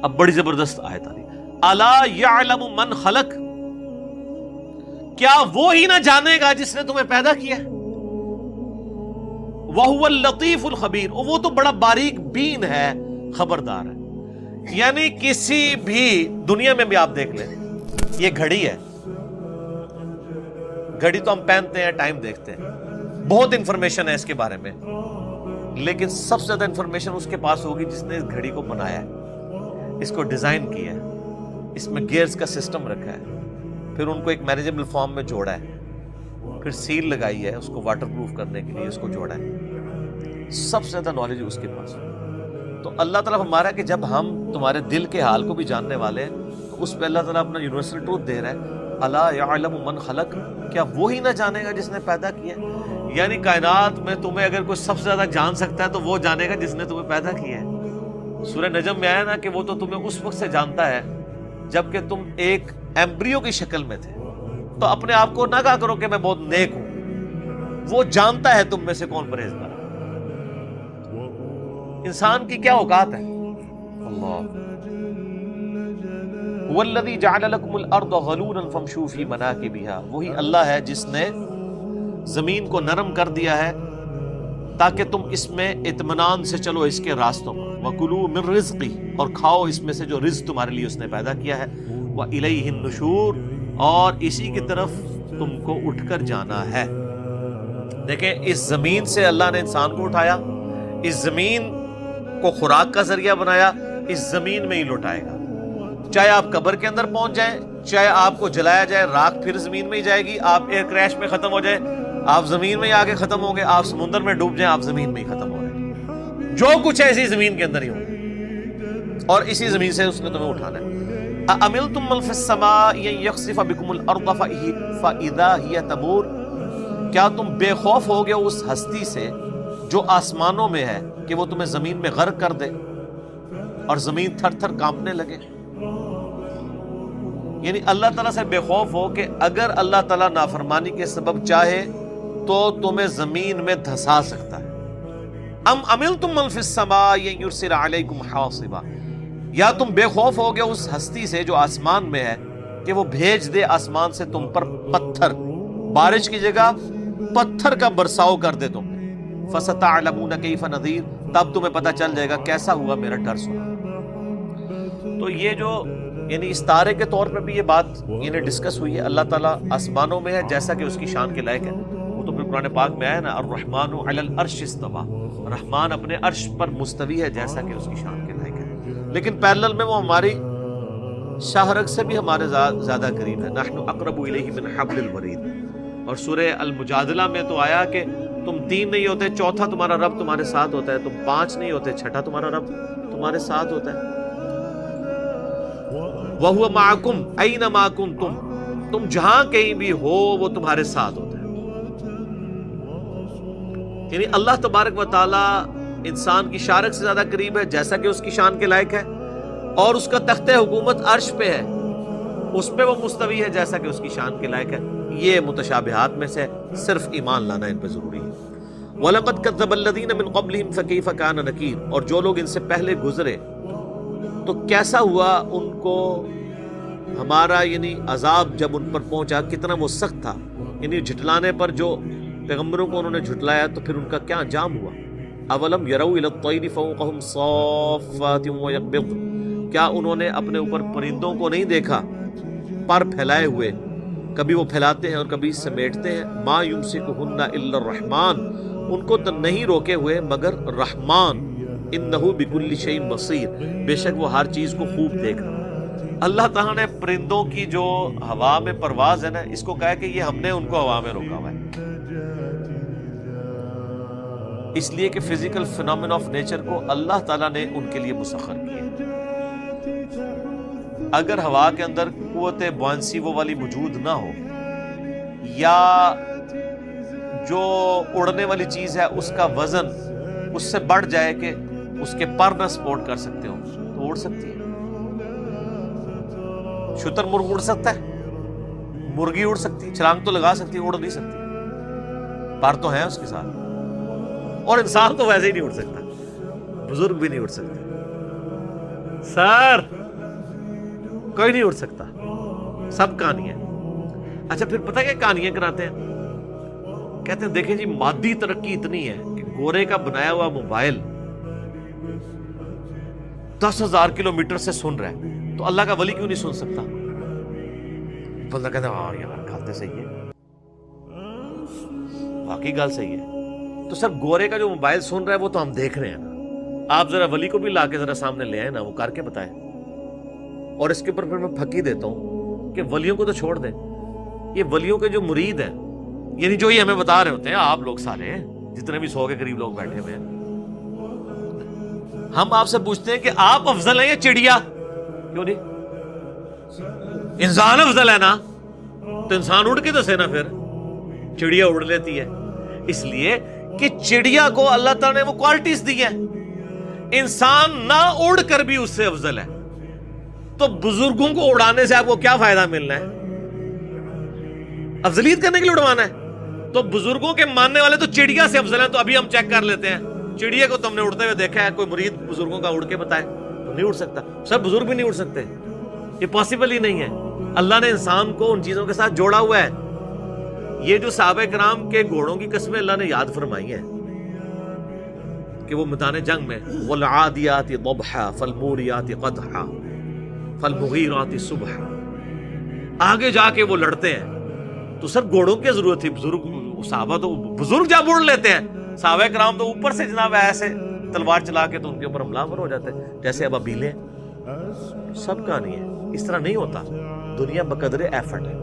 اب بڑی زبردست آیت آ رہی ہے، الا یعلم من خلق، کیا وہ ہی نہ جانے گا جس نے تمہیں پیدا کیا ہے، وَهُوَ اللطیف الخبیر، وہ تو بڑا باریک بین ہے، خبردار ہے۔ یعنی کسی بھی دنیا میں بھی آپ دیکھ لیں، یہ گھڑی ہے، گھڑی تو ہم پہنتے ہیں، ٹائم دیکھتے ہیں، بہت انفارمیشن ہے اس کے بارے میں، لیکن سب سے زیادہ انفارمیشن اس کے پاس ہوگی جس نے اس گھڑی کو بنایا ہے، اس کو ڈیزائن کیا ہے، اس میں گیئرز کا سسٹم رکھا ہے، پھر ان کو ایک مینیجبل فارم میں جوڑا ہے، پھر سیل لگائی ہے اس کو واٹر پروف کرنے کے لیے، اس کو جوڑا ہے، سب سے زیادہ نالج اس کے پاس۔ تو اللہ تعالیٰ ہمارا کہ جب ہم تمہارے دل کے حال کو بھی جاننے والے ہیں تو اس پہ اللہ تعالیٰ اپنا یونیورسل ٹروتھ دے رہا ہے، الا یعلم من خلق، کیا وہی نہ جانے گا جس نے پیدا کیا ہے؟ یعنی کائنات میں تمہیں اگر کوئی سب سے زیادہ جان سکتا ہے تو وہ جانے گا جس نے تمہیں پیدا کیا ہے۔ سورہ نجم میں آیا نا کہ وہ تو تمہیں اس وقت سے جانتا ہے جبکہ تم ایک ایمبریو کی شکل میں تھے، تو اپنے آپ کو نہ کہا کرو کہ میں بہت نیک ہوں، وہ جانتا ہے تم میں سے کون پرہیزگار۔ انسان کی کیا اوقات ہے؟ اللہ والذی جعل لکم الارض ذلولا فامشوا فی مناکبہا، وہی اللہ ہے جس نے زمین کو نرم کر دیا ہے تاکہ تم اس میں اطمینان سے چلو اس کے راستوں پر، وکلوا من رزقہ، اور کھاؤ اس میں سے جو رزق تمہارے لیے اس نے پیدا کیا ہے، والیہ النشور، اور اسی کی طرف تم کو اٹھ کر جانا ہے۔ دیکھیں اس زمین سے اللہ نے انسان کو اٹھایا، اس زمین کو خوراک کا ذریعہ بنایا، اس زمین میں ہی لوٹائے گا، چاہے آپ قبر کے اندر پہنچ جائیں، چاہے آپ کو جلایا جائے، راکھ پھر زمین میں ہی جائے گی، آپ ایئر کریش میں ختم ہو جائے آپ زمین میں ہی آگے ختم ہوں گے، آپ سمندر میں ڈوب جائیں آپ زمین میں ہی ختم ہو رہے، جو کچھ ہے اسی زمین کے اندر ہی ہوگا، اور اسی زمین سے اس نے تمہیں اٹھانا ہے۔ أَأَمِنْتُم مَّن فِي السَّمَاءِ أَن يَخْسِفَ بِكُمُ الْأَرْضَ فَإِذَا هِيَ تَمُورُ، کیا تم بے خوف ہو گے اس ہستی سے جو آسمانوں میں ہے کہ وہ تمہیں زمین میں غرق کر دے اور زمین تھر تھر کانپنے لگے؟ یعنی اللہ تعالیٰ سے بے خوف ہو کہ اگر اللہ تعالیٰ نافرمانی کے سبب چاہے تو تمہیں زمین میں دھسا سکتا ہے۔ ام امنتم من فی السماء ان یرسل علیکم حاصبا، یا تم بے خوف ہو گے اس ہستی سے جو آسمان میں ہے کہ وہ بھیج دے آسمان سے تم پر پتھر، بارش کی جگہ پتھر کا برساؤ کر دے تم، فستعلمون کیف نذیر، تب تمہیں پتہ چل جائے گا کیسا ہوا میرا ڈر سنا۔ تو یہ جو یعنی اس تارے کے طور پر بھی یہ بات یعنی ڈسکس ہوئی ہے، اللہ تعالیٰ آسمانوں میں ہے جیسا کہ اس کی شان کے لائق ہے، وہ تو پھر قرآن پاک میں آیا نا، الرحمن علی العرش استویٰ، رحمان اپنے عرش پر مستوی ہے جیسا کہ اس کی شان کے لائق ہے، لیکن پیرلل میں وہ ہماری شاہرگ سے بھی ہمارے زیادہ قریب ہے، نحن اقرب الیہ من حبل الورید۔ اور سورہ المجادلہ میں تو آیا کہ تم تین نہیں ہوتے، چوتھا تمہارا رب تمہارے ساتھ ہوتا ہے، تم پانچ نہیں ہوتے، چھٹا تمہارا رب تمہارے ساتھ ہوتا ہے۔ وَهُوَ مَعَكُمْ أَيْنَمَا كُنْتُمْ، تم جہاں کہیں بھی ہو وہ تمہارے ساتھ ہوتا ہے۔ یعنی اللہ تبارک و تعالی انسان کی شارک سے زیادہ قریب ہے جیسا کہ اس کی شان کے لائق ہے، اور اس کا تخت حکومت عرش پہ ہے، اس پہ وہ مستوی ہے جیسا کہ اس کی شان کے لائق ہے۔ یہ متشابہات میں سے صرف ایمان لانا ان پہ ضروری ہے۔ وَلَقَدْ كَذَّبَ الَّذِينَ مِن قَبْلِهِمْ فَكَيْفَ كَانَ نَكِيرٌ، اور جو لوگ ان سے پہلے گزرے تو کیسا ہوا ان کو ہمارا یعنی عذاب جب ان پر پہنچا کتنا وہ سخت تھا، یعنی جھٹلانے پر جو پیغمبروں کو انہوں نے جھٹلایا تو پھر ان کا کیا انجام ہوا۔ اولم یروا الی الطیر فوقہم صافات ویقبضن، کیا انہوں نے اپنے اوپر پرندوں کو نہیں دیکھا پر پھیلائے ہوئے، کبھی وہ پھیلاتے ہیں اور کبھی سمیٹتے ہیں، ما یمسکہن الا الرحمن، ان کو تو نہیں روکے ہوئے مگر رحمان، انہ بکل شیء بصیر، بے شک وہ ہر چیز کو خوب دیکھ رہا ہے۔ اللہ تعالیٰ نے پرندوں کی جو ہوا میں پرواز ہے نا، اس کو کہا کہ یہ ہم نے ان کو ہوا میں روکا ہوا ہے، اس لیے کہ فزیکل فینومین آف نیچر کو اللہ تعالیٰ نے ان کے لیے مسخر کیا۔ اگر ہوا کے اندر قوت بوئنسی وہ والی موجود نہ ہو، یا جو اڑنے والی چیز ہے اس کا وزن اس سے بڑھ جائے کہ اس کے پر نہ سپورٹ کر سکتے ہو تو اڑ سکتی ہے۔ شتر مرغ اڑ سکتا ہے، مرغی اڑ سکتی، چھلانگ تو لگا سکتی، اڑ نہیں سکتی، پر تو ہیں اس کے ساتھ، اور انسان تو ویسے ہی نہیں اڑ سکتا، بزرگ بھی نہیں اڑ سکتے۔ سر کوئی نہیں اڑ سکتا، سب کہانیاں۔ اچھا پھر پتہ کیا کہانیاں کراتے ہیں؟ کہتے ہیں دیکھیں جی مادی ترقی اتنی ہے کہ گورے کا بنایا ہوا موبائل 10,000 کلومیٹر سے سن رہا ہے، تو اللہ کا ولی کیوں نہیں سن سکتا؟ بندہ کہتا ہے ہاں یار گل تو صحیح ہے، واقعی گل صحیح ہے۔ تو سر گورے کا جو موبائل سن رہا ہے وہ تو ہم دیکھ رہے ہیں نا، آپ ذرا ولی کو بھی لا کے ذرا سامنے لے آئے نا، وہ کر کے بتائے۔ اور اس کے اوپر پھر میں پھکی دیتا ہوں کہ ولیوں کو تو چھوڑ دیں، یہ ولیوں کے جو مرید ہیں، یعنی جو یہ ہمیں بتا رہے ہوتے ہیں آپ لوگ سارے جتنے بھی 100 کے قریب لوگ بیٹھے ہوئے ہیں، ہم آپ سے پوچھتے ہیں کہ آپ افضل ہیں یا چڑیا؟ کیوں نہیں؟ انسان افضل ہے نا، تو انسان اڑ کے تو سے نا، پھر چڑیا اڑ لیتی ہے، اس لیے کہ چڑیا کو اللہ تعالیٰ نے وہ کوالٹیز دی ہیں، انسان نہ اڑ کر بھی اس سے افضل ہے۔ تو بزرگوں کو اڑانے سے آپ کو کیا فائدہ ملنا ہے؟ افضلیت کرنے کے لیے اڑوانا ہے؟ تو بزرگوں کے ماننے والے تو چڑیا سے افضل ہیں۔ تو ابھی ہم چیک کر لیتے ہیں، چڑیا کو تم نے اڑتے ہوئے دیکھا ہے؟ کوئی مرید بزرگوں کا اڑ کے بتائے؟ تو نہیں اڑ سکتا، سب بزرگ بھی نہیں اڑ سکتے، یہ پاسبل ہی نہیں ہے۔ اللہ نے انسان کو ان چیزوں کے ساتھ جوڑا ہوا ہے۔ یہ جو صحابہ کرام کے گھوڑوں کی قسمیں اللہ نے یاد فرمائی ہیں کہ وہ میدان جنگ میں والعادیات ضبحا فالموریات قدحا فالمغیرات صبحا، آگے جا کے وہ لڑتے ہیں۔ تو سر گھوڑوں کی ضرورت تھی، بزرگ صحابہ تو بزرگ جب اڑ لیتے ہیں، صحابہ کرام تو اوپر سے جناب ایسے تلوار چلا کے تو ان کے اوپر حملہ آور ہو جاتے ہیں جیسے ابابیلیں۔ سب کہانی ہے، اس طرح نہیں ہوتا، دنیا بقدر ایفرٹ ہے۔